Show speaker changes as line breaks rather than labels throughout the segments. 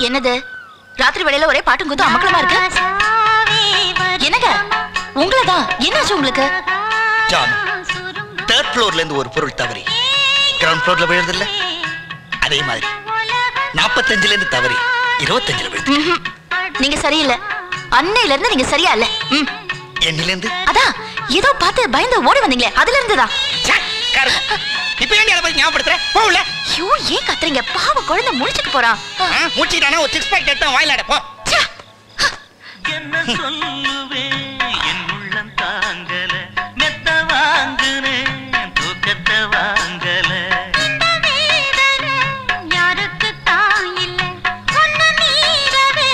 என்னது ராத்திரி வேளையில ஒரே பாட்டும் கூத்தும் அமக்கலமா இருக்கு? என்னங்க உங்களதான் என்னாச்சு உங்களுக்கு?
ஜான், தேர்ட் ஃப்ளோர்ல இருந்து ஒரு பொருள் தவறி கிரவுண்ட் ஃப்ளோர்ல விழுறது இல்ல, அதே மாதிரி 45ல இருந்து தவறி 25ல விழுது.
நீங்க சரியில்லை. அன்னையில இருந்து நீங்க சரியா இல்ல.
என்னில இருந்து?
அதான் ஏதோ பார்த்து பயந்து ஓடி வந்தீங்களே, அதுல இருந்துதான்.
இப்ப ஏன் அத பத்தி ஞாபகப்படுத்துற? போல.
ஐயோ ஏன் கத்துறீங்க? பாவம் குழந்தை முடிச்சிட்டு போறான்.
முடிச்சிட்டானே ஒரு 6 பேக் எடுத்து வாயில அட போ.
என்ன சொல்லுவே என் உள்ளம் தாங்கல, மெத்த வாங்குனே தூக்கத்தை வாங்கல.
யாருக்கு தான் இல்ல ஒன்னு மீறவே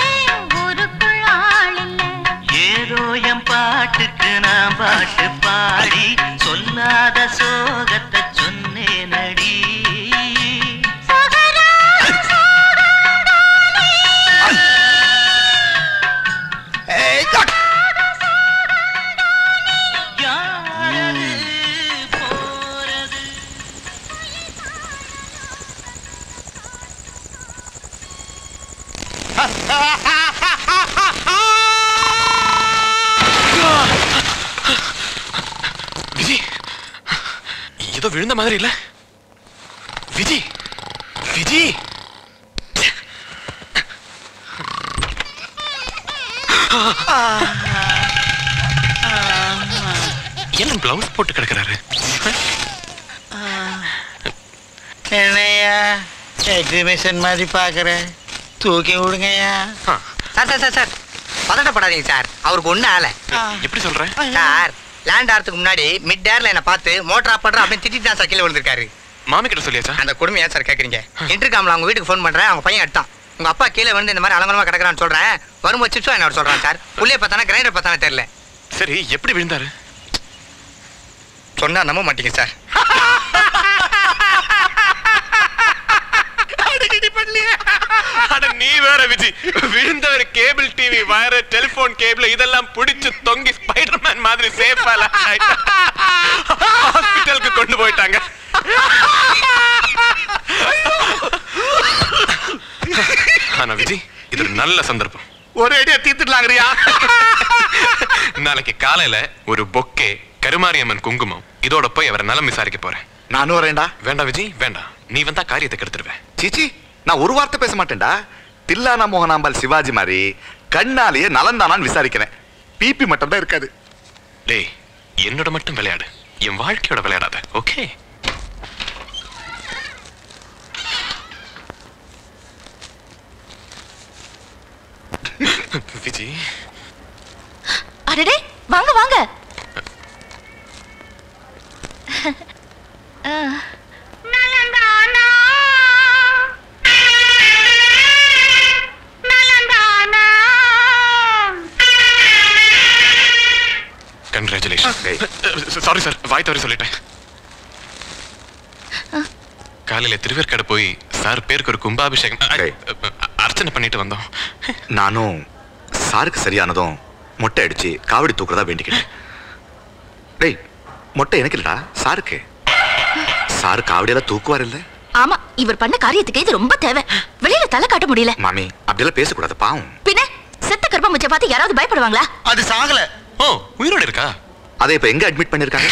ஊருக்குள் ஆள் இல்ல.
ஏதோ என் பாட்டுக்கு நான் பாட்டு பாடி சொல்லாத சோகத்தை சொன்னேனடி.
விஜி, ஏதோ விழுந்த மாதிரி இல்ல? விஜி, விஜி, என்ன பிளவுஸ் போட்டு கிடக்கிறாரு?
என்னையா எக்ஸிபிஷன் மாதிரி பாக்குறேன், தூக்கி விடுங்கய்யா.
சார் சார் சார் சார் பதட்டப்படாதீங்க சார், அவருக்கு ஒன்றும் ஆகலை.
எப்படி சொல்றேன்
சார்? லேண்ட் ஆகிறதுக்கு முன்னாடி மிட் ஏர்ல என்ன பார்த்து மோட்டர் ஆஃப் பண்ற அப்படின்னு திட்டிட்டு தான் சார் கீழே விழுந்திருக்காரு.
மாமி கிட்ட சொல்லியாச்சா?
அந்த கொடுமை ஏன் சார் கேட்குறீங்க? இன்டர்காம்ல அவங்க வீட்டுக்கு ஃபோன் பண்றேன், அவங்க பையன் எடுத்தான். உங்க அப்பா கீழே வந்து இந்த மாதிரி அலங்கலமா கிடக்குறான்னு சொல்றேன். வரும்போது சிப்ஸா என்ன சொல்றான் சார். உள்ளே பார்த்தானா கிரைண்டர் பார்த்தானே தெரியல.
சரி, எப்படி விழுந்தாரு?
சொன்னா நம்ப மாட்டீங்க சார்.
நீ வேற விஜி, விழுந்தவர் cable TV wire telephone cable இதெல்லாம் பிடிச்சு தொங்கி ஸ்பைடர்மேன் மாதிரி சேஃபா ஹாஸ்பிட்டலுக்கு கொண்டு போயிட்டாங்க. ஆனா விஜி, இது ஒரு நல்ல சந்தர்ப்பம்.
ஒரு ஐடியா தீர்த்துடலாங்கறியா?
நாளைக்கு காலையில ஒரு பொக்கே, கருமாரியம்மன் குங்குமம் இதோட போய் அவரை நலம் விசாரிக்க போறேன்.
நானும் வரேன்டா.
வேண்டாம் விஜி, வேண்டாம். நீ வந்தா காரியத்தை கெடுத்துருவேன்.
சீச்சி, நான் ஒரு வார்த்தை பேச மாட்டேன்டா. தில்லானா மோகனாம்பாள் சிவாஜி மாதிரி கண்ணாலேயே நலந்தானான்னு விசாரிக்கிறேன். பிபி மட்டும் தான் இருக்காது.
டேய், என்னோட மட்டும் விளையாடு, என் வாழ்க்கையோட விளையாடாத. ஓகே? விஜி,
அடடே வாங்க வாங்க.
கங்க்ராச்சுலேஷன். சாரி சார், வாய் தவறி சொல்லிட்டேன். காலையில திருவேற்காடு போய் சார் பேருக்கு ஒரு கும்பாபிஷேகம் அர்ச்சனை பண்ணிட்டு வந்தோம்.
நானும் சாருக்கு சரியானதும் மொட்டை அடிச்சு காவடி தூக்குறதா வேண்டிக்கிட்டேன். டேய், மொட்டை எனக்கு இல்லடா, சாருக்கு. சாரு காவடியெல்லாம் தூக்குவார் இல்ல?
ஆமா, இவர் பண்ண காரியத்துக்கு இது ரொம்ப தேவை. வெளியில தலை காட்ட முடியல.
மாமி, அப்படியெல்லாம் பேசக்கூடாது, பாவம்.
பின்ன செத்த கர்ப்பமுச்சை பார்த்து யாராவது பயப்படுவாங்களா?
அது சாகல.
ஓ, உயிரோட இருக்கா?
அதை இப்ப எங்க அட்மிட் பண்ணிருக்காங்க?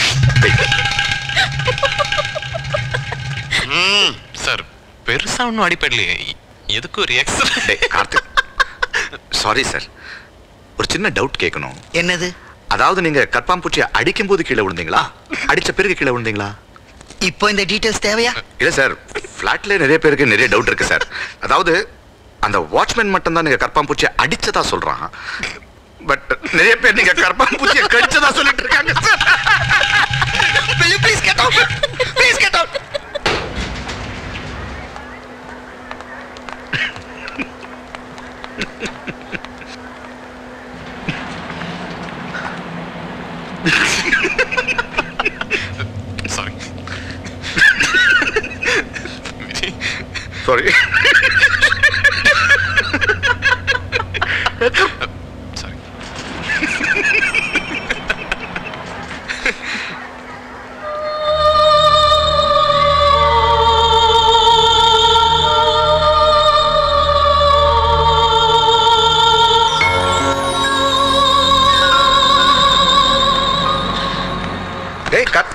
சார், பெருசா ஒன்னும் அடிப்படலையே, எதுக்கு ஒரு எக்ஸ்ட்ரா?
கார்த்திக், சாரி சார், ஒரு சின்ன டவுட் கேட்கணும்.
என்னது?
அதாவது நீங்க கற்பாம்பூச்சியை அடிக்கும் போது கீழே விழுந்தீங்களா, அடிச்ச பிறகு கீழே விழுந்தீங்களா?
இப்போ இந்த டீடைல்ஸ் தேவையா?
இல்ல சார், பிளாட்ல நிறைய பேருக்கு நிறைய டவுட் இருக்கு சார். அதாவது அந்த வாட்ச்மேன் மட்டும் தான் நீங்க கற்பாம்பூச்சியை அடிச்சதா சொல்றான், பட் நிறைய பேர் நீங்க கற்பாம்பூச்சியை கடிச்சதா சொல்லிட்டு இருக்காங்க sir.
Will you please get out? Please get out.
Sorry.
Sorry.
Sorry.
ஏய் கட்.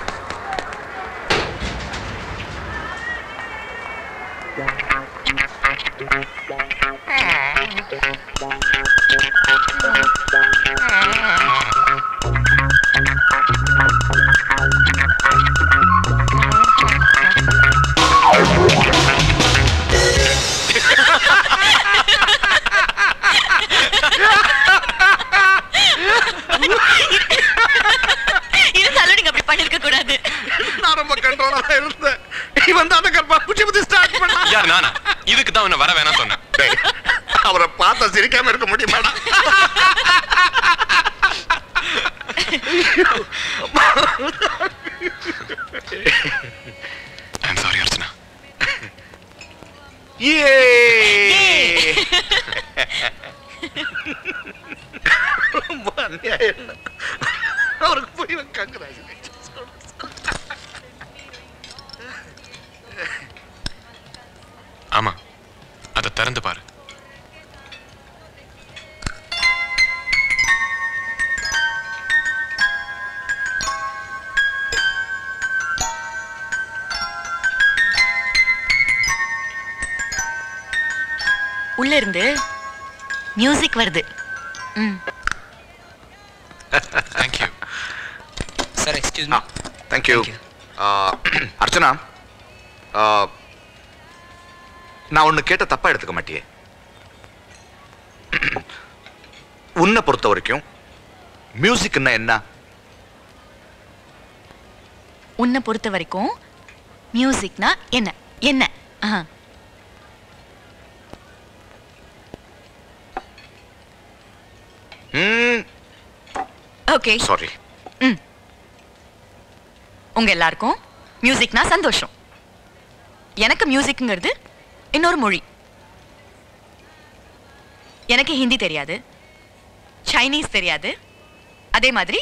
இருந்தாலும் நீங்க அப்படி பண்ணிருக்க கூடாது.
நான் ரொம்ப கண்ட்ரோலா இருந்தேன். இவன் தான் அந்த கர்ப்பாம்பூச்சி பத்தி ஸ்டார்ட் பண்ணா.
யார் நானா? இதுக்கு தான் உன்னை வர வேணாம் சொன்னேன்.
டேய், அவரை பார்த்தா சிரிக்காம இருக்க முடியுமாடா?
I'm sorry Archana.
ரொம்ப அநியாயம். அவருக்கு போய் கங்க்ராச்சுலேஷன்ஸ்.
ஆமா, அதை திறந்து பாரு.
உள்ள இருந்து மியூசிக் வருது.
Thank you.
Sir excuse me.
Thank you. Archana, நான் ஒன்னு கேட்ட தப்பா எடுத்துக்க மாட்டியே. உன்னை பொறுத்த வரைக்கும் மியூசிக்னா என்ன?
உன்னை பொறுத்த வரைக்கும் மியூசிக்னா என்ன? என்ன? Okay,
sorry.
உங்க எல்லாருக்கும் மியூசிக்னா சந்தோஷம். எனக்கு மியூசிக்ங்கிறது இன்னொரு மொழி. எனக்கு ஹிந்தி தெரியாது, சைனீஸ் தெரியாது, அதே மாதிரி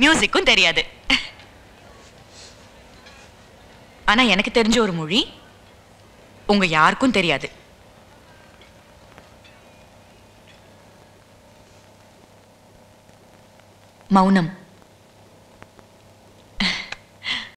மியூசிக்கும் தெரியாது. ஆனா எனக்கு தெரிஞ்ச ஒரு மொழி உங்க யாருக்கும் தெரியாது. மௌனம்.